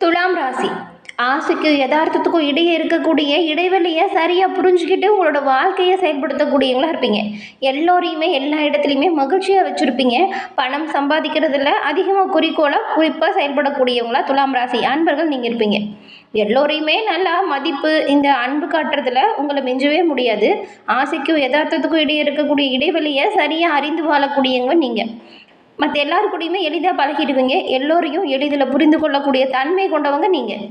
துலாம் ராசி ஆசைக்கும் யதார்த்தத்துக்கும் இடையே இருக்கக்கூடிய இடைவெளியை சரியாக புரிஞ்சுக்கிட்டு உங்களோட வாழ்க்கையை செயல்படுத்தக்கூடியவங்களா இருப்பீங்க. எல்லோரையுமே எல்லா இடத்துலையுமே மகிழ்ச்சியாக வச்சுருப்பீங்க. பணம் சம்பாதிக்கிறதுல அதிகமாக குறிப்பாக செயல்படக்கூடியவங்களா துலாம் ராசி அன்பர்கள் நீங்கள் இருப்பீங்க. எல்லோரையுமே நல்லா மதிப்பு இந்த அன்பு காட்டுறதுல உங்களை மிஞ்சவே முடியாது. ஆசைக்கும் யதார்த்தத்துக்கும் இடையே இருக்கக்கூடிய இடைவெளியை சரியாக அறிந்து வாழக்கூடியவங்க நீங்கள். மற்ற எல்லாருக்கூடையுமே எளிதாக பழகிடுவீங்க. எல்லோரையும் எளிதில் புரிந்து கொள்ளக்கூடிய தன்மை கொண்டவங்க நீங்கள்.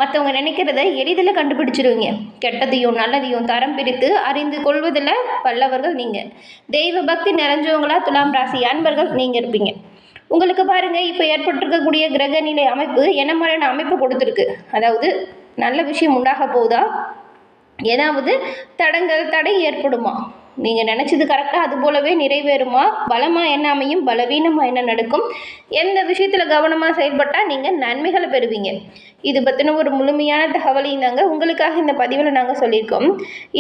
மற்றவங்க நினைக்கிறத எளிதில் கண்டுபிடிச்சிடுவீங்க. கெட்டதையும் நல்லதையும் தரம் பிரித்து அறிந்து கொள்வதில் வல்லவர்கள் நீங்கள். தெய்வ பக்தி நிறைஞ்சவங்களா துலாம் ராசி அன்பர்கள் நீங்கள் இருப்பீங்க. உங்களுக்கு பாருங்கள், இப்போ ஏற்பட்டிருக்கக்கூடிய கிரக நிலை அமைப்பு என்ன மாதிரியான அமைப்பு கொடுத்துருக்கு. அதாவது நல்ல விஷயம் உண்டாக போகுதா, ஏதாவது தடை ஏற்படுமா, நீங்கள் நினச்சது கரெக்டாக அது போலவே நிறைவேறுமா, பலமாக என்ன அமையும், பலவீனமாக என்ன நடக்கும், எந்த விஷயத்தில் கவனமாக செயல்பட்டால் நீங்கள் நன்மைகளை பெறுவீங்க. இது பற்றின ஒரு முழுமையான தகவலையும் தாங்க உங்களுக்காக இந்த பதிவில் நாங்கள் சொல்லியிருக்கோம்.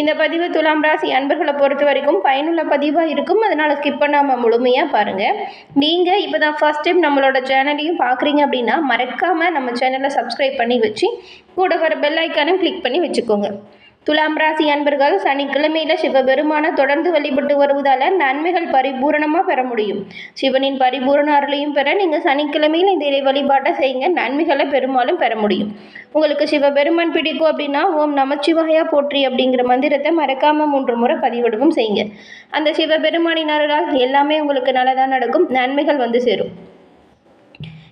இந்த பதிவு துலாம் ராசி அன்பர்களை பொறுத்த வரைக்கும் பயனுள்ள பதிவாக இருக்கும். அதனால் ஸ்கிப் பண்ணாமல் முழுமையாக பாருங்கள். நீங்கள் இப்போ தான் ஃபர்ஸ்ட் டைம் நம்மளோட சேனலையும் பார்க்குறீங்க அப்படின்னா மறக்காமல் நம்ம சேனலை சப்ஸ்கிரைப் பண்ணி வச்சு கூட வர பெல் ஐக்கானும் கிளிக் பண்ணி வச்சுக்கோங்க. துலாம் ராசி அன்பர்கள் சனிக்கிழமையில் சிவபெருமானை தொடர்ந்து வழிபட்டு வருவதால் நன்மைகள் பரிபூரணமாக பெற முடியும். சிவனின் பரிபூரண அருளையும் பெற நீங்கள் சனிக்கிழமையில் இந்த வழிபாட்டை செய்யுங்க. நன்மைகளை பெரும்பாலும் பெற முடியும். உங்களுக்கு சிவபெருமான் பிடிக்கும் அப்படின்னா ஓம் நமச்சிவாயா போற்றி அப்படிங்கிற மந்திரத்தை மறக்காமல் 3 முறை பதிவிடவும் செய்யுங்க. அந்த சிவபெருமானின் அருளால் எல்லாமே உங்களுக்கு நல்லதாக நடக்கும். நன்மைகள் வந்து சேரும்.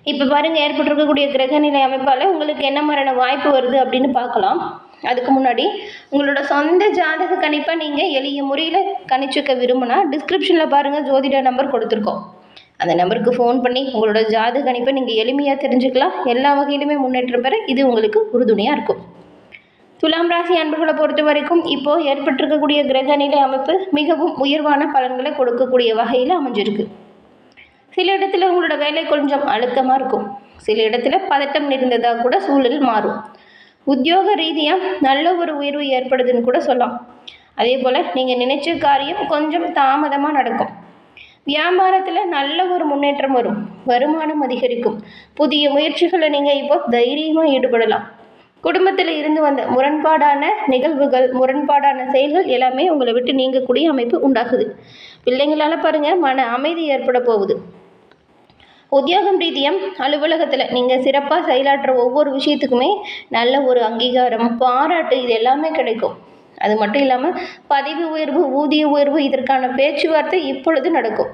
இப்போ பாருங்கள், ஏற்பட்டிருக்கக்கூடிய கிரகநிலை அமைப்பால் உங்களுக்கு என்ன மாதிரியான வாய்ப்பு வருது அப்படின்னு பார்க்கலாம். அதுக்கு முன்னாடி உங்களோட சொந்த ஜாதக கணிப்பை நீங்கள் எளிய முறையில் கணிச்சுக்க விரும்பினா டிஸ்கிரிப்ஷனில் பாருங்கள், ஜோதிட நம்பர் கொடுத்துருக்கோம். அந்த நம்பருக்கு ஃபோன் பண்ணி உங்களோட ஜாதக கணிப்பை நீங்கள் எளிமையாக தெரிஞ்சுக்கலாம். எல்லா வகையிலுமே முன்னேற்றம் பெற இது உங்களுக்கு உறுதுணையாக இருக்கும். துலாம் ராசி அன்பர்களை பொறுத்த வரைக்கும் இப்போது ஏற்பட்டிருக்கக்கூடிய கிரகநிலை அமைப்பு மிகவும் உயர்வான பலன்களை கொடுக்கக்கூடிய வகையில் அமைஞ்சிருக்கு. சில இடத்துல உங்களோட வேலை கொஞ்சம் அழுத்தமாக இருக்கும். சில இடத்துல பதட்டம் நிறைந்ததாக கூட சூழல் மாறும். உத்தியோக ரீதியாக நல்ல ஒரு உயர்வு ஏற்படுதுன்னு கூட சொல்லலாம். அதே போல் நீங்கள் நினைச்ச காரியம் கொஞ்சம் தாமதமாக நடக்கும். வியாபாரத்தில் நல்ல ஒரு முன்னேற்றம் வரும். வருமானம் அதிகரிக்கும். புதிய முயற்சிகளை நீங்கள் இப்போ தைரியமாக ஈடுபடலாம். குடும்பத்தில் இருந்து வந்த முரண்பாடான நிகழ்வுகள், முரண்பாடான செயல்கள் எல்லாமே உங்களை விட்டு நீங்கக்கூடிய அமைப்பு உண்டாகுது. பிள்ளைங்களால் பாருங்கள் மன அமைதி ஏற்பட போகுது. உத்தியோகம் ரீதியாக அலுவலகத்தில் நீங்கள் சிறப்பாக செயலாற்றுற ஒவ்வொரு விஷயத்துக்குமே நல்ல ஒரு அங்கீகாரம், பாராட்டு இது எல்லாமே கிடைக்கும். அது மட்டும் இல்லாமல் பதவி உயர்வு, ஊதிய உயர்வு இதற்கான பேச்சுவார்த்தை இப்பொழுது நடக்கும்.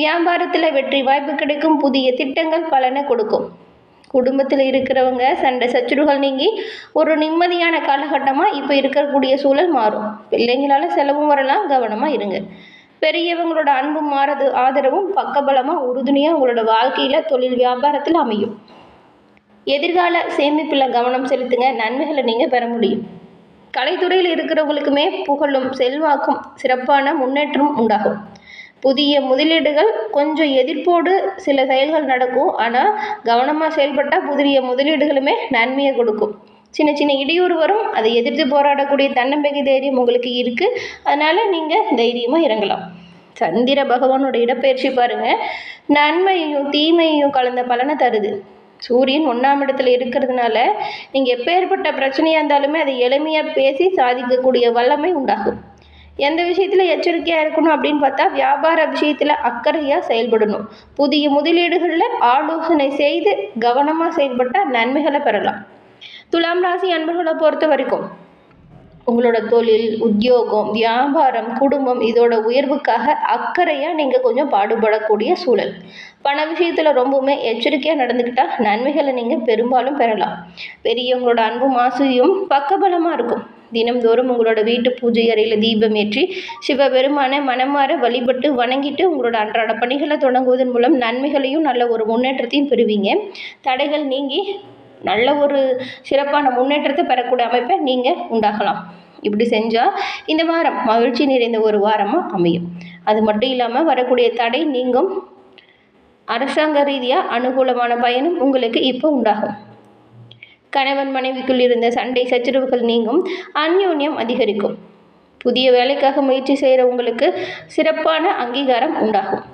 வியாபாரத்தில் வெற்றி வாய்ப்பு கிடைக்கும். புதிய திட்டங்கள் பலனை கொடுக்கும். குடும்பத்தில் இருக்கிறவங்க சண்டை சச்சுறுகள் நீங்கி ஒரு நிம்மதியான காலகட்டமாக இப்போ இருக்கக்கூடிய சூழல் மாறும். பிள்ளைங்களால் செலவும் வரலாம், கவனமாக இருங்க. பெரியவங்களோட அன்பும் ஆதரவும் பக்கபலமாக உறுதுணையாக உங்களோட வாழ்க்கையில் தொழில் வியாபாரத்தில் அமையும். எதிர்கால சேமிப்பில் கவனம் செலுத்துங்க. நன்மைகளை நீங்கள் பெற முடியும். கலைத்துறையில் இருக்கிறவங்களுக்குமே புகழும் செல்வாக்கும் சிறப்பான முன்னேற்றம் உண்டாகும். புதிய முதலீடுகள் கொஞ்சம் எதிர்ப்போடு சில செயல்கள் நடக்கும். ஆனால் கவனமாக செயல்பட்டால் புதிய முதலீடுகளுமே நன்மையை கொடுக்கும். சின்ன சின்ன இடையூறு வரும். அதை எதிர்த்து போராடக்கூடிய தன்னம்பிக்கை தைரியம் உங்களுக்கு இருக்குது. அதனால் நீங்கள் தைரியமாக இறங்கலாம். சந்திர பகவானோட இடப்பெயர்ச்சி பாருங்கள், நன்மையையும் தீமையையும் கலந்த பலனை தருது. சூரியன் 1ஆம் இடத்துல இருக்கிறதுனால நீங்கள் எப்பேற்பட்ட பிரச்சனையாக இருந்தாலுமே அதை எளிமையாக பேசி சாதிக்கக்கூடிய வல்லமை உண்டாகும். எந்த விஷயத்தில் எச்சரிக்கையாக இருக்கணும் அப்படின்னு பார்த்தா வியாபார விஷயத்தில் அக்கறையாக செயல்படணும். புதிய முதலீடுகளில் ஆலோசனை செய்து கவனமாக செயல்பட்டால் நன்மைகளை பெறலாம். துலாம் ராசி அன்பர்களை பொறுத்த வரைக்கும் உங்களோட தொழில், உத்தியோகம், வியாபாரம், குடும்பம் இதோட உயர்வுக்காக அக்கறையாக நீங்கள் கொஞ்சம் பாடுபடக்கூடிய சூழல். பண விஷயத்தில் ரொம்பவுமே எச்சரிக்கையாக நடந்துக்கிட்டால் நன்மைகளை நீங்கள் பெரும்பாலும் பெறலாம். பெரியவங்களோட அன்பும் ஆசையும் பக்கபலமாக இருக்கும். தினம்தோறும் உங்களோட வீட்டு பூஜை அறையில் தீபம் ஏற்றி சிவபெருமானை மனமாற வழிபட்டு வணங்கிட்டு உங்களோட அன்றாட பணிகளை தொடங்குவதன் மூலம் நன்மைகளையும் நல்ல ஒரு முன்னேற்றத்தையும் பெறுவீங்க. தடைகள் நீங்கி நல்ல ஒரு சிறப்பான முன்னேற்றத்தை பெறக்கூடிய அமைப்பை நீங்கள் உண்டாகலாம். இப்படி செஞ்சால் இந்த வாரம் மகிழ்ச்சி நிறைந்த ஒரு வாரமாக அமையும். அது மட்டும் இல்லாமல் வரக்கூடிய தடை நீங்கும். அரசாங்க ரீதியாக அனுகூலமான பயனும் உங்களுக்கு இப்போ உண்டாகும். கணவன் மனைவிக்குள் இருந்த சண்டை சச்சரவுகள் நீங்கும். அந்யோன்யம் அதிகரிக்கும். புதிய வேலைக்காக முயற்சி செய்கிற உங்களுக்கு சிறப்பான அங்கீகாரம் உண்டாகும்.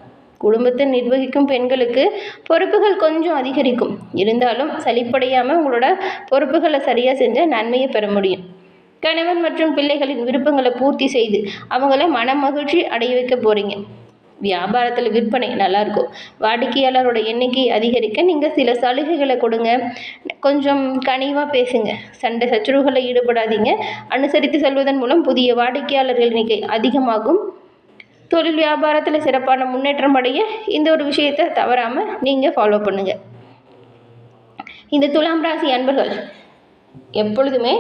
குடும்பத்தை நிர்வகிக்கும் பெண்களுக்கு பொறுப்புகள் கொஞ்சம் அதிகரிக்கும். இருந்தாலும் சலிப்படையாமல் உங்களோட பொறுப்புகளை சரியாக செஞ்சால் நன்மையை பெற முடியும். கணவன் மற்றும் பிள்ளைகளின் விருப்பங்களை பூர்த்தி செய்து அவங்கள மன மகிழ்ச்சி அடைய வைக்க போகிறீங்க. வியாபாரத்தில் விற்பனை நல்லாயிருக்கும். வாடிக்கையாளரோட எண்ணிக்கை அதிகரிக்க நீங்கள் சில சலுகைகளை கொடுங்க. கொஞ்சம் கனிவாக பேசுங்க. சண்டை சச்சரவுகளில் ஈடுபடாதீங்க. அனுசரித்து செல்வதன் மூலம் புதிய வாடிக்கையாளர்கள் எண்ணிக்கை அதிகமாகும். தொழில் வியாபாரத்தில் சிறப்பான முன்னேற்றம் அடைய இந்த ஒரு விஷயத்தை தவறாமல் நீங்கள் ஃபாலோ பண்ணுங்கள். இந்த துலாம் ராசி அன்பர்கள் எப்பொழுதுமே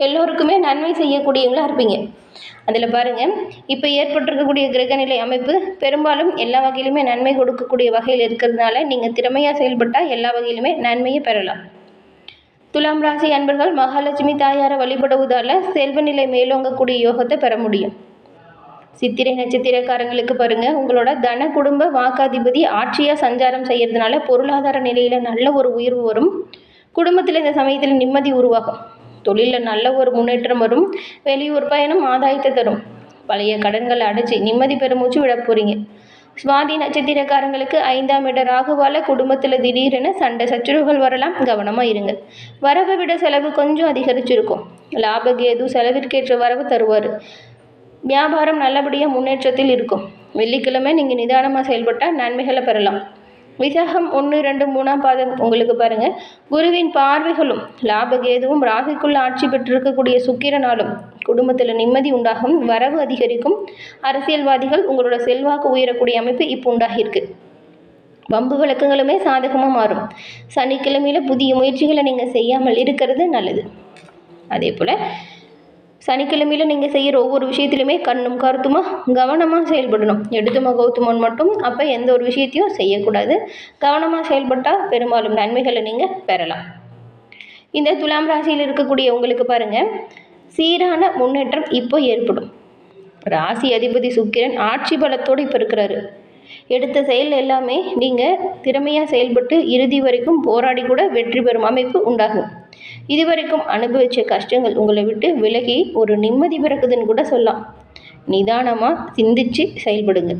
எல்லோருக்குமே நன்மை செய்யக்கூடியவங்களாக இருப்பீங்க. அதில் பாருங்கள், இப்போ ஏற்பட்டிருக்கக்கூடிய கிரகநிலை அமைப்பு பெரும்பாலும் எல்லா வகையிலுமே நன்மை கொடுக்கக்கூடிய வகையில் இருக்கிறதுனால நீங்கள் திறமையாக செயல்பட்டால் எல்லா வகையிலுமே நன்மையை பெறலாம். துலாம் ராசி அன்பர்கள் மகாலட்சுமி தாயாரை வழிபடுவதால் செல்வ நிலை மேலோங்கக்கூடிய யோகத்தை பெற முடியும். சித்திரை நட்சத்திரக்காரங்களுக்கு பாருங்கள், உங்களோட தன குடும்ப வாக்காதிபதி ஆட்சியாக சஞ்சாரம் செய்கிறதுனால பொருளாதார நிலையில் நல்ல ஒரு உயர்வு வரும். குடும்பத்தில் இந்த சமயத்தில் நிம்மதி உருவாகும். தொழிலில் நல்ல ஒரு முன்னேற்றம் வரும். வெளியூர் பயணம் ஆதாயத்தை தரும். பழைய கடன்களை அடைச்சி நிம்மதி பெருமூச்சு விட போகிறீங்க. சுவாதி நட்சத்திரக்காரங்களுக்கு 5ஆம் இட ராகுவால் குடும்பத்தில் திடீரென சண்டை சச்சரவுகள் வரலாம். கவனமாக இருங்க. வரவை விட செலவு கொஞ்சம் அதிகரிச்சிருக்கும். லாபகேது செலவிற்கேற்ற வரவு தருவார். வியாபாரம் நல்லபடியாக முன்னேற்றத்தில் இருக்கும். வெள்ளிக்கிழமை நீங்கள் நிதானமாக செயல்பட்டால் நன்மைகளை பெறலாம். விசாகம் 1, 2, 3ஆம் பாதம் உங்களுக்கு பாருங்கள், குருவின் பார்வைகளும் லாபகேதுவும் ராசிக்குள்ள ஆட்சி பெற்றிருக்கக்கூடிய சுக்கிரனாலும் குடும்பத்தில் நிம்மதி உண்டாகும். வரவு அதிகரிக்கும். அரசியல்வாதிகள் உங்களோட செல்வாக்கு உயரக்கூடிய அமைப்பு இப்போ உண்டாகியிருக்கு. வம்பு வழக்குகளுமே சாதகமாக மாறும். சனிக்கிழமையில் புதிய முயற்சிகளை நீங்கள் செய்யாமல் இருக்கிறது நல்லது. அதே போல் சனிக்கிழமையில் நீங்கள் செய்கிற ஒவ்வொரு விஷயத்துலையுமே கண்ணும் கருத்துமாக கவனமாக செயல்படணும். எடுத்துமோ கௌத்துமோன்னு மட்டும் அப்போ எந்த ஒரு விஷயத்தையும் செய்யக்கூடாது. கவனமாக செயல்பட்டால் பெரும்பாலும் நன்மைகளை நீங்கள் பெறலாம். இந்த துலாம் ராசியில் இருக்கக்கூடிய உங்களுக்கு பாருங்கள், சீரான முன்னேற்றம் இப்போ ஏற்படும். ராசி அதிபதி சுக்கிரன் ஆட்சி பலத்தோடு இப்போ இருக்கிறாரு. எடுத்த செயல் எல்லாமே நீங்கள் திறமையாக செயல்பட்டு இறுதி வரைக்கும் போராடி கூட வெற்றி பெறும் அமைப்பு உண்டாகும். இதுவரைக்கும் அனுபவித்த கஷ்டங்கள் உங்களை விட்டு விலகி ஒரு நிம்மதி பிறக்குதுன்னு கூட சொல்லலாம். நிதானமாக சிந்திச்சு செயல்படுங்க.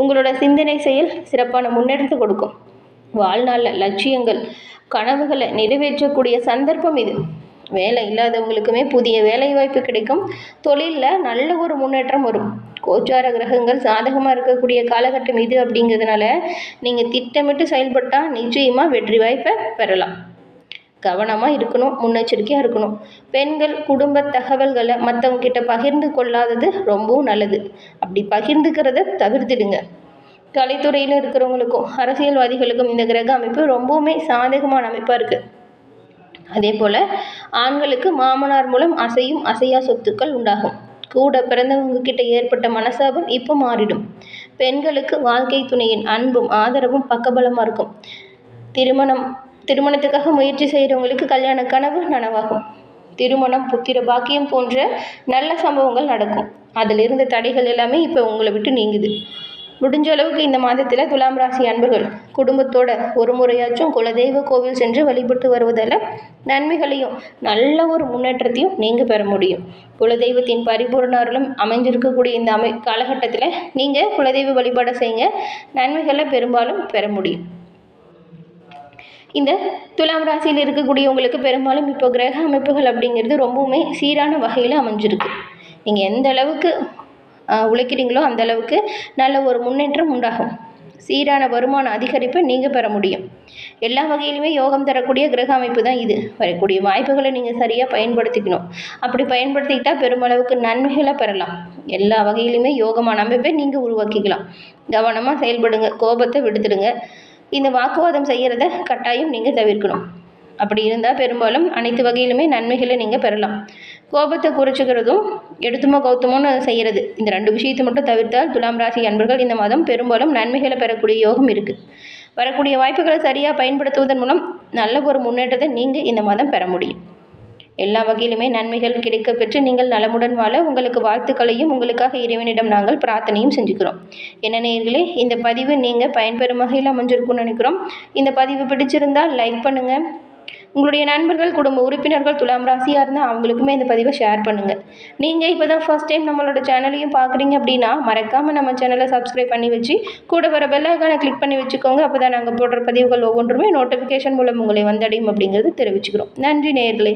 உங்களோட சிந்தனை செயல் சிறப்பான முன்னேற்றத்தை கொடுக்கும். வாழ்நாளில் லட்சியங்கள் கனவுகளை நிறைவேற்றக்கூடிய சந்தர்ப்பம் இது. வேலை இல்லாதவங்களுக்குமே புதிய வேலை வாய்ப்பு கிடைக்கும். தொழிலில் நல்ல ஒரு முன்னேற்றம் வரும். கோச்சார கிரகங்கள் சாதகமாக இருக்கக்கூடிய காலகட்டம் இது அப்படிங்கிறதுனால நீங்கள் திட்டமிட்டு செயல்பட்டால் நிச்சயமாக வெற்றி வாய்ப்பை பெறலாம். கவனமாக இருக்கணும், முன்னெச்சரிக்கையாக இருக்கணும். பெண்கள் குடும்ப தகவல்களை மற்றவங்க கிட்ட பகிர்ந்து கொள்ளாதது ரொம்பவும் நல்லது. அப்படி பகிர்ந்துக்கிறத தவிர்த்துடுங்க. கலைத்துறையில் இருக்கிறவங்களுக்கும் அரசியல்வாதிகளுக்கும் இந்த கிரக அமைப்பு ரொம்பவுமே சாதகமான அமைப்பாக இருக்குது. அதே போல் ஆண்களுக்கு மாமனார் மூலம் அசையா சொத்துக்கள் உண்டாகும். கூட பிறந்தவங்க கிட்ட ஏற்பட்ட மனசாபம் இப்போ மாறிடும். பெண்களுக்கு வாழ்க்கை துணையின் அன்பும் ஆதரவும் பக்கபலமாக இருக்கும். திருமணத்துக்காக முயற்சி செய்கிறவங்களுக்கு கல்யாண கனவு நனவாகும். திருமணம், புத்திர பாக்கியம் போன்ற நல்ல சம்பவங்கள் நடக்கும். அதில் இருந்த தடைகள் எல்லாமே இப்போ உங்களை விட்டு நீங்குது. முடிஞ்ச அளவுக்கு இந்த மாதத்தில் துலாம் ராசி அன்பர்கள் குடும்பத்தோட ஒரு முறையாச்சும் குலதெய்வ கோவில் சென்று வழிபட்டு வருவதால் நன்மைகளையும் நல்ல ஒரு முன்னேற்றத்தையும் நீங்கள் பெற முடியும். குலதெய்வத்தின் பரிபூர்ண அருளும் அமைஞ்சிருக்கக்கூடிய இந்த காலகட்டத்தில் நீங்கள் குலதெய்வ வழிபாடு செய்யுங்க. நன்மைகளை பெரும்பாலும் பெற முடியும். இந்த துலாம் ராசியில் இருக்கக்கூடிய உங்களுக்கு பெரும்பாலும் இப்போ கிரக அமைப்புகள் அப்படிங்கிறது ரொம்பவுமே சீரான வகையில் அமைஞ்சிருக்கு. நீங்கள் எந்த அளவுக்கு உழைக்கிறீங்களோ அந்த அளவுக்கு நல்ல ஒரு முன்னேற்றம் உண்டாகும். சீரான வருமான அதிகரிப்பை நீங்கள் பெற முடியும். எல்லா வகையிலுமே யோகம் தரக்கூடிய கிரக அமைப்பு தான் இது. வரக்கூடிய வாய்ப்புகளை நீங்கள் சரியாக பயன்படுத்திக்கணும். அப்படி பயன்படுத்திக்கிட்டால் பெருமளவுக்கு நன்மைகளை பெறலாம். எல்லா வகையிலுமே யோகமான அமைப்பை நீங்கள் உருவாக்கிக்கலாம். கவனமாக செயல்படுங்க. கோபத்தை விடுத்துடுங்க. இந்த வாக்குவாதம் செய்கிறத கட்டாயம் நீங்கள் தவிர்க்கணும். அப்படி இருந்தால் பெரும்பாலும் அனைத்து வகையிலுமே நன்மைகளை நீங்கள் பெறலாம். கோபத்தை குறைச்சிக்கிறதும் எடுத்துமோ கௌத்தமோன்னு செய்கிறது, இந்த 2 விஷயத்தை மட்டும் தவிர்த்தால் துலாம் ராசி அன்பர்கள் இந்த மாதம் பெரும்பாலும் நன்மைகளை பெறக்கூடிய யோகம் இருக்குது. வரக்கூடிய வாய்ப்புகளை சரியாக பயன்படுத்துவதன் மூலம் நல்ல ஒரு முன்னேற்றத்தை நீங்கள் இந்த மாதம் பெற முடியும். எல்லா வகையிலுமே நன்மைகள் கிடைக்க பெற்று நீங்கள் நலமுடன் வாழ உங்களுக்கு வாழ்த்துக்களையும் உங்களுக்காக இறைவனிடம் நாங்கள் பிரார்த்தனையும் செஞ்சுக்கிறோம். என்ன நேயர்களே, இந்த பதிவு நீங்கள் பயன்பெறும் வகையில் அமைஞ்சிருக்கும்னு நினைக்கிறோம். இந்த பதிவு பிடிச்சிருந்தால் லைக் பண்ணுங்கள், உங்களுடைய நண்பர்கள், குடும்ப உறுப்பினர்கள் துலாம் ராசியாக இருந்தால் அவங்களுக்குமே இந்த பதிவை ஷேர் பண்ணுங்கள். நீங்கள் இப்போ தான் ஃபர்ஸ்ட் டைம் நம்மளோட சேனலையும் பார்க்குறீங்க அப்படின்னா மறக்காமல் நம்ம சேனலை சப்ஸ்கிரைப் பண்ணி வச்சு கூட வர பெல் ஐகானை கிளிக் பண்ணி வச்சுக்கோங்க. அப்போ தான் நாங்கள் போடுற பதிவுகள் ஒவ்வொன்றுமே நோட்டிஃபிகேஷன் மூலம் உங்களை வந்தடையும் அப்படிங்கிறது தெரிவிச்சுக்கிறோம். நன்றி நேயர்களே.